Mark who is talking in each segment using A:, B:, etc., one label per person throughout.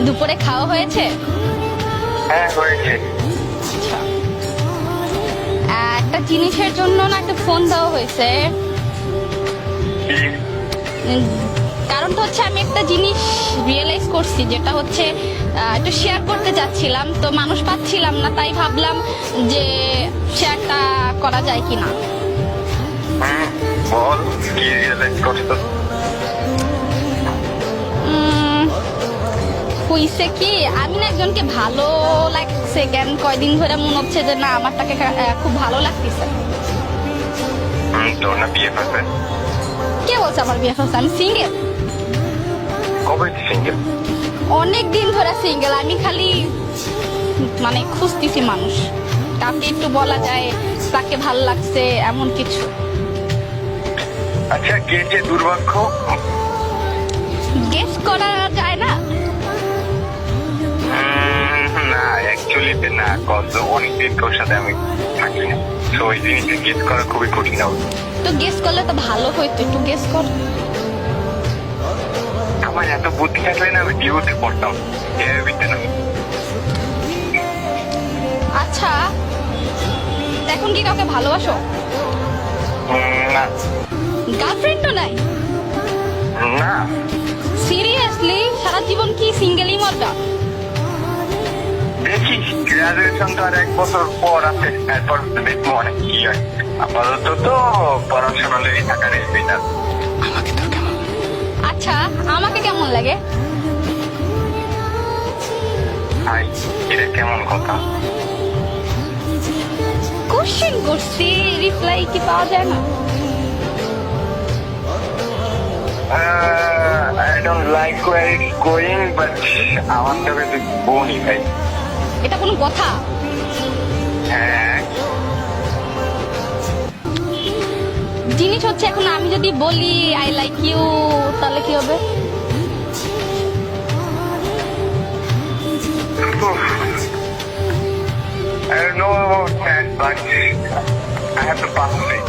A: দুপুরে খাওয়া হয়েছে?
B: হ্যাঁ হয়েছে।
A: আচ্ছা, একটা জিনিসের জন্য না একটা ফোন দেওয়া হয়েছে।
B: কি?
A: উম, কারণটা হচ্ছে আমি একটা জিনিস রিয়েলাইজ করছি, যেটা হচ্ছে একটু শেয়ার করতে যাচ্ছিলাম, তো মানুষ পাচ্ছিলাম না, তাই ভাবলাম যে শেয়ারটা করা যায় কিনা।
B: বল কি রিয়েলাইজ করছো?
A: হইছে কি, আমি না একজনকে ভালো লাগছে, কেন কয়দিন ধরে মনে হচ্ছে যে না আমার তাকে খুব ভালো লাগতেছে।
B: তোর না বিয়ে করবে?
A: কে বলছে আমার বিয়ে হচ্ছে? আমি সিঙ্গেল।
B: কবে সিঙ্গেল?
A: অনেক দিন ধরে সিঙ্গেল। আমি খালি মানে খুঁজতেছি মানুষ, কাউকে একটু বলা যায় তাকে ভাল লাগছে এমন কিছু।
B: আচ্ছা, কে যে দুর্ভাগ্য?
A: গেস করা যায় না?
B: না অ্যাকচুয়ালি না, কত অনেকদিন তোর সাথে আমি থাকি না, তো ওই জিনিসটা গেস করা খুবই কঠিন হবে।
A: তো গেস করলে তো ভালো হইতো, একটু গেস কর।
B: আমার এত বুদ্ধি থাকলে না আমি ডিউতে পড়তাম, এবিতে না।
A: আচ্ছা, এখন কি কাউকে ভালোবাসো?
B: না।
A: গার্লফ্রেন্ডও নাই?
B: না।
A: সিরিয়াসলি সারা জীবন কি সিঙ্গেলই মরবা?
B: দেখি গ্রাজুয়েশন তো আর 1 বছর পর আছে, এরপর দেখবো অনেক কি হয়। আপাতত তো পড়াশোনা লেগে থাকার বেটার। আমাকে তো কেমন?
A: আচ্ছা, আমাকে কেমন লাগে?
B: হাই, এটা কেমন কথা?
A: কোশ্চেন করছি, রিপ্লাই কি পাওয়া যায় না?
B: I don't like where it's going, but আমার তবে তুই বোনই ভাই।
A: এটা কোনো কথা?
B: হ্যাঁ।
A: জিনিস হচ্ছে এখন আমি যদি বলি আই লাইক ইউ, তাহলে কি হবে?
B: I don't know about that, but I have to pass it.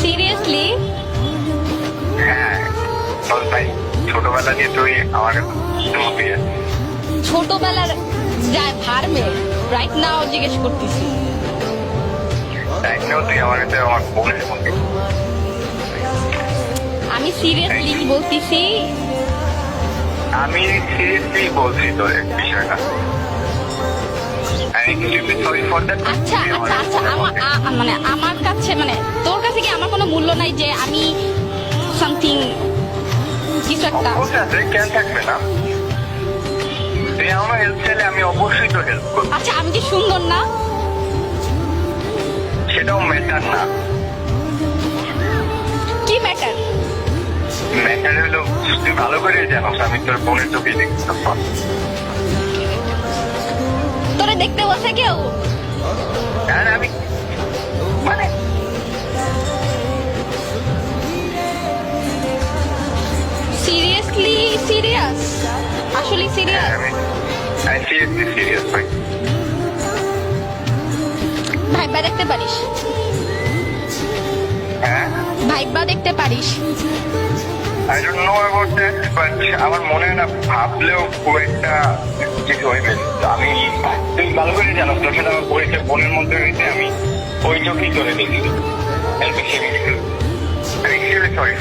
A: Seriously?
B: হ্যাঁ, বল ভাই, ছোটবেলা দিয়ে তুই আমার তোমাকে
A: ছোটবেলার যায় ভার্মে রাইট নাও জিজ্ঞেস করতেছি।
B: একদম তুই আমার কাছে আমার বোনের মধ্যে।
A: আমি সিরিয়াসলি বলতেছি।
B: আমি সিরিয়াসলি বলছি তোর বিষয়টা। Sorry for that.
A: আচ্ছা আচ্ছা আচ্ছা, মানে আমার কাছে, মানে তোর কাছে কি আমার কোনো মূল্য নাই যে আমি সামথিং কিছু একটা?
B: আছে, কেন থাকবে না? তুই আমার হেল্প চাইলে আমি অবশ্যই তো হেল্প করবো।
A: আচ্ছা, আমি কি সুন্দর না?
B: সেটাও ম্যাটার না।
A: কি ম্যাটার?
B: ম্যাটার হলো তুই ভালো করে জানোস আমি তোর বোনের চোখে দেখতে পারি।
A: তোরে দেখতে বসে কেউ?
B: আর আমি মানে
A: সিরিয়াসলি সিরিয়াস? আসলে সিরিয়াস?
B: আমি সিরিয়াসলি সিরিয়াস ভাই।
A: ভাইবা দেখতে পারিস?
B: হ্যাঁ,
A: ভাইবা দেখতে পারিস?
B: I don't know about that, but আমার মনে হয় না ভাবলেও খুব একটা কিছু হইবে। তো আমি তুই ভালো করে জানো তোর সাথে আমার পরিচয় বোনের মধ্যে হয়েছে, আমি ওই চোখেই চলে দেখি। সরি,